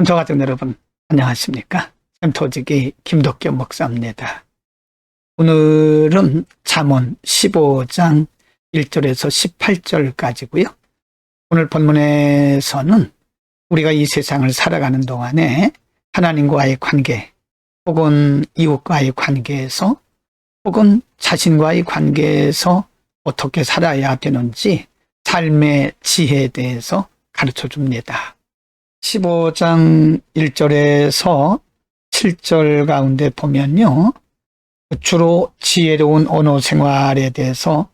청취자 여러분, 안녕하십니까? 샘터지기 김덕겸 목사입니다. 오늘은 잠언 15장 1절에서 18절까지고요. 오늘 본문에서는 우리가 이 세상을 살아가는 동안에 하나님과의 관계, 혹은 이웃과의 관계에서, 혹은 자신과의 관계에서 어떻게 살아야 되는지 삶의 지혜에 대해서 가르쳐 줍니다. 15장 1절에서 7절 가운데 보면요, 주로 지혜로운 언어 생활에 대해서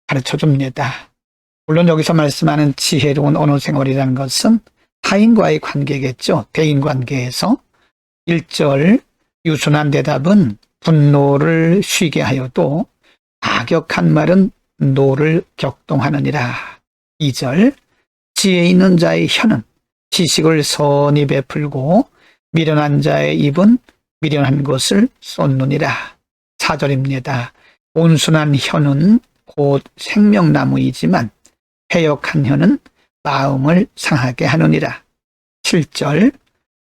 가르쳐 줍니다. 물론 여기서 말씀하는 지혜로운 언어 생활이라는 것은 타인과의 관계겠죠. 대인관계에서 1절 유순한 대답은 분노를 쉬게 하여도 과격한 말은 노를 격동하느니라. 2절 지혜 있는 자의 혀는 지식을 선히 베풀고 미련한 자의 입은 미련한 것을 쏟느니라. 4절입니다. 온순한 혀는 곧 생명나무이지만 패역한 혀는 마음을 상하게 하느니라. 7절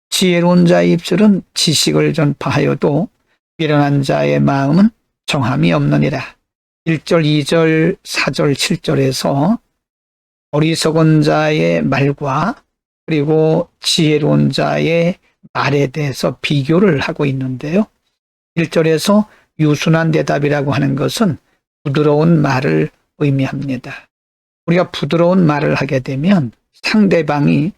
지혜로운 자의 입술은 지식을 전파하여도 미련한 자의 마음은 정함이 없느니라. 1절, 2절, 4절, 7절에서 어리석은 자의 말과 그리고 지혜로운 자의 말에 대해서 비교를 하고 있는데요. 1절에서 유순한 대답이라고 하는 것은 부드러운 말을 의미합니다. 우리가 부드러운 말을 하게 되면 상대방이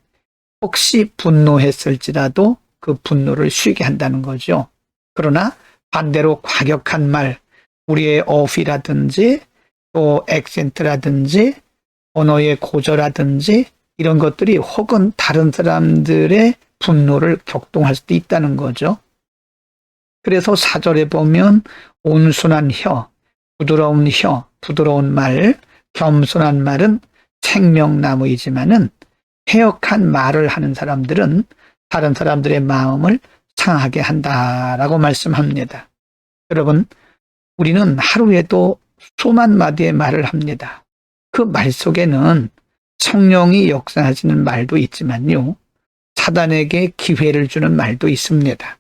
혹시 분노했을지라도 그 분노를 쉬게 한다는 거죠. 그러나 반대로 과격한 말, 우리의 어휘라든지 또 액센트라든지 언어의 고저라든지 이런 것들이 혹은 다른 사람들의 분노를 격동할 수도 있다는 거죠. 그래서 4절에 보면 온순한 혀, 부드러운 혀, 부드러운 말, 겸손한 말은 생명나무이지만은 패역한 말을 하는 사람들은 다른 사람들의 마음을 상하게 한다라고 말씀합니다. 여러분, 우리는 하루에도 수만 마디의 말을 합니다. 그 말 속에는 성령이 역사하시는 말도 있지만요, 사단에게 기회를 주는 말도 있습니다.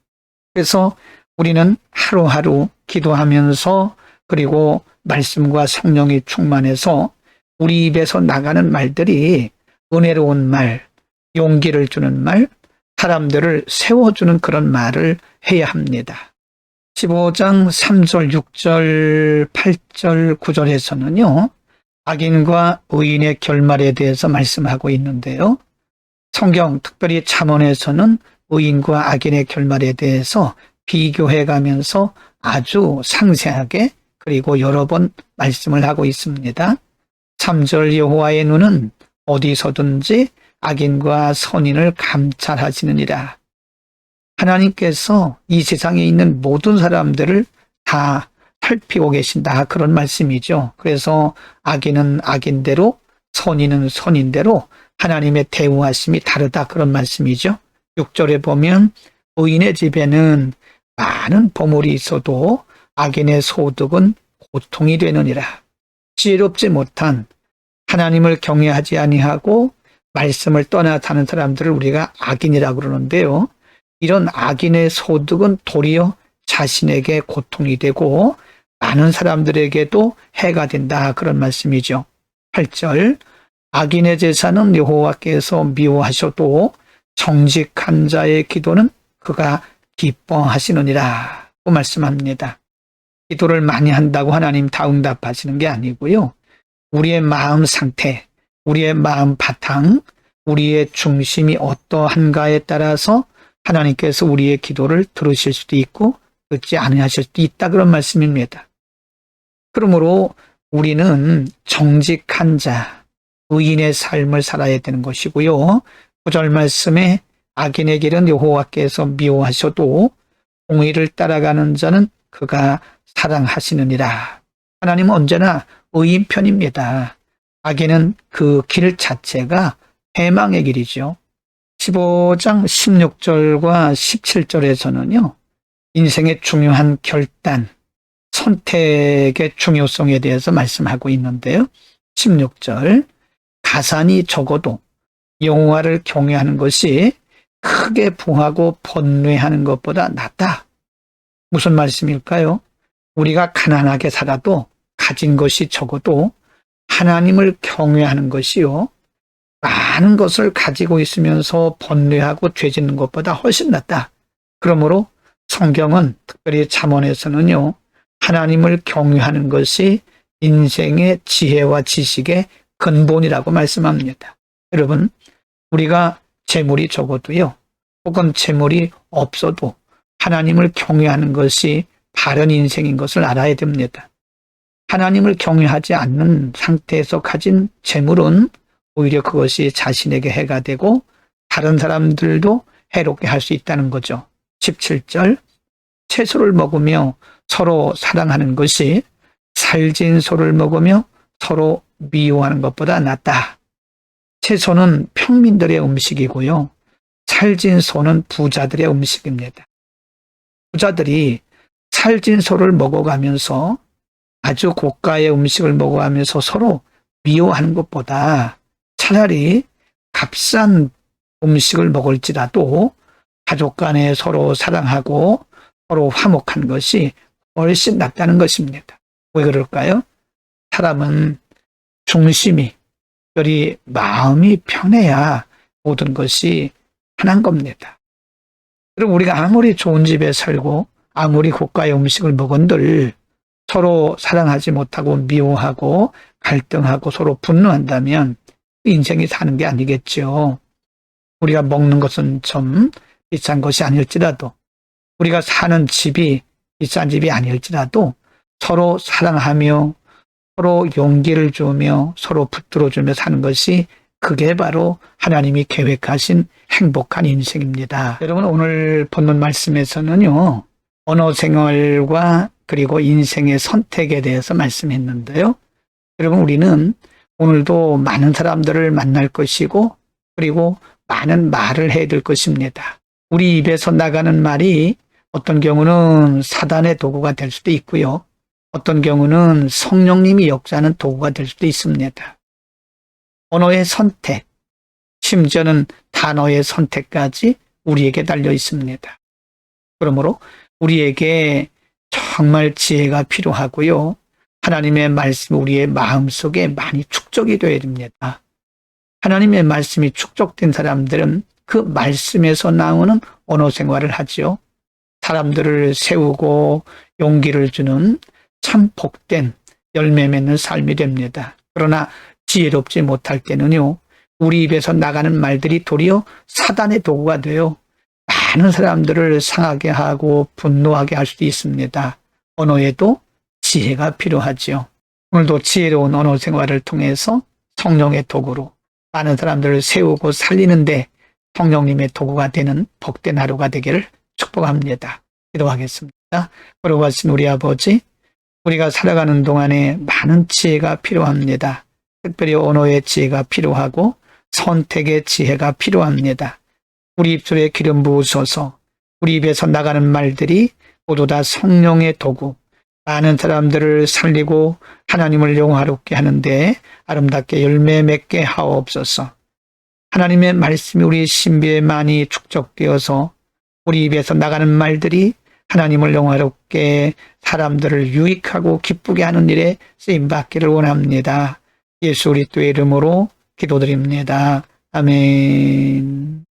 그래서 우리는 하루하루 기도하면서 그리고 말씀과 성령이 충만해서 우리 입에서 나가는 말들이 은혜로운 말, 용기를 주는 말, 사람들을 세워주는 그런 말을 해야 합니다. 15장 3절, 6절, 8절, 9절에서는요, 악인과 의인의 결말에 대해서 말씀하고 있는데요. 성경, 특별히 잠언에서는 의인과 악인의 결말에 대해서 비교해 가면서 아주 상세하게 그리고 여러 번 말씀을 하고 있습니다. 3절 여호와의 눈은 어디서든지 악인과 선인을 감찰하시느니라. 하나님께서 이 세상에 있는 모든 사람들을 다 살피고 계신다, 그런 말씀이죠. 그래서 악인은 악인대로 선인은 선인대로 하나님의 대우하심이 다르다, 그런 말씀이죠. 6절에 보면 의인의 집에는 많은 보물이 있어도 악인의 소득은 고통이 되느니라. 지혜롭지 못한, 하나님을 경외하지 아니하고 말씀을 떠나 사는 사람들을 우리가 악인이라고 그러는데요. 이런 악인의 소득은 도리어 자신에게 고통이 되고 많은 사람들에게도 해가 된다, 그런 말씀이죠. 8절 악인의 제사는 여호와께서 미워하셔도 정직한 자의 기도는 그가 기뻐하시느니라 고 말씀합니다. 기도를 많이 한다고 하나님 다 응답하시는 게 아니고요, 우리의 마음 상태, 우리의 마음 바탕, 우리의 중심이 어떠한가에 따라서 하나님께서 우리의 기도를 들으실 수도 있고 듣지 않으실 수도 있다, 그런 말씀입니다. 그러므로 우리는 정직한 자, 의인의 삶을 살아야 되는 것이고요. 9절 말씀에 악인의 길은 여호와께서 미워하셔도 공의를 따라가는 자는 그가 사랑하시느니라. 하나님은 언제나 의인 편입니다. 악인은 그 길 자체가 해망의 길이죠. 15장 16절과 17절에서는요, 인생의 중요한 결단, 선택의 중요성에 대해서 말씀하고 있는데요. 16절 가산이 적어도 여호와를 경외하는 것이 크게 부하고 번뇌하는 것보다 낫다. 무슨 말씀일까요? 우리가 가난하게 살아도 가진 것이 적어도 하나님을 경외하는 것이요. 많은 것을 가지고 있으면서 번뇌하고 죄짓는 것보다 훨씬 낫다. 그러므로 성경은 특별히 잠언에서는요. 하나님을 경외하는 것이 인생의 지혜와 지식의 근본이라고 말씀합니다. 여러분, 우리가 재물이 적어도요. 혹은 재물이 없어도 하나님을 경외하는 것이 바른 인생인 것을 알아야 됩니다. 하나님을 경외하지 않는 상태에서 가진 재물은 오히려 그것이 자신에게 해가 되고 다른 사람들도 해롭게 할 수 있다는 거죠. 17절, 채소를 먹으며 서로 사랑하는 것이 살진 소를 먹으며 서로 미워하는 것보다 낫다. 채소는 평민들의 음식이고요. 살진 소는 부자들의 음식입니다. 부자들이 살진 소를 먹어가면서 아주 고가의 음식을 먹어가면서 서로 미워하는 것보다 차라리 값싼 음식을 먹을지라도 가족 간에 서로 사랑하고 서로 화목한 것이 훨씬 낫다는 것입니다. 왜 그럴까요? 사람은 중심이, 특별히 마음이 편해야 모든 것이 편한 겁니다. 그럼 우리가 아무리 좋은 집에 살고 아무리 고가의 음식을 먹은들 서로 사랑하지 못하고 미워하고 갈등하고 서로 분노한다면 인생이 사는 게 아니겠죠. 우리가 먹는 것은 좀 비싼 것이 아닐지라도 우리가 사는 집이 비싼 집이 아닐지라도 서로 사랑하며 서로 용기를 주며 서로 붙들어주며 사는 것이 그게 바로 하나님이 계획하신 행복한 인생입니다. 여러분, 오늘 본문 말씀에서는요. 언어 생활과 그리고 인생의 선택에 대해서 말씀했는데요. 여러분, 우리는 오늘도 많은 사람들을 만날 것이고 그리고 많은 말을 해야 될 것입니다. 우리 입에서 나가는 말이 어떤 경우는 사단의 도구가 될 수도 있고요. 어떤 경우는 성령님이 역사하는 도구가 될 수도 있습니다. 언어의 선택, 심지어는 단어의 선택까지 우리에게 달려 있습니다. 그러므로 우리에게 정말 지혜가 필요하고요. 하나님의 말씀이 우리의 마음속에 많이 축적이 되어야 됩니다. 하나님의 말씀이 축적된 사람들은 그 말씀에서 나오는 언어 생활을 하지요. 사람들을 세우고 용기를 주는 참 복된 열매 맺는 삶이 됩니다. 그러나 지혜롭지 못할 때는요. 우리 입에서 나가는 말들이 도리어 사단의 도구가 돼요. 많은 사람들을 상하게 하고 분노하게 할 수도 있습니다. 언어에도 지혜가 필요하지요. 오늘도 지혜로운 언어 생활을 통해서 성령의 도구로 많은 사람들을 세우고 살리는데 성령님의 도구가 되는 복된 하루가 되기를 축복합니다. 기도하겠습니다. 걸어가신 우리 아버지, 우리가 살아가는 동안에 많은 지혜가 필요합니다. 특별히 언어의 지혜가 필요하고 선택의 지혜가 필요합니다. 우리 입술에 기름 부으소서. 우리 입에서 나가는 말들이 모두 다 성령의 도구, 많은 사람들을 살리고 하나님을 영화롭게 하는데 아름답게 열매 맺게 하옵소서. 하나님의 말씀이 우리 신비에 많이 축적되어서 우리 입에서 나가는 말들이 하나님을 영화롭게 사람들을 유익하고 기쁘게 하는 일에 쓰임받기를 원합니다. 예수 그리스도의 이름으로 기도드립니다. 아멘.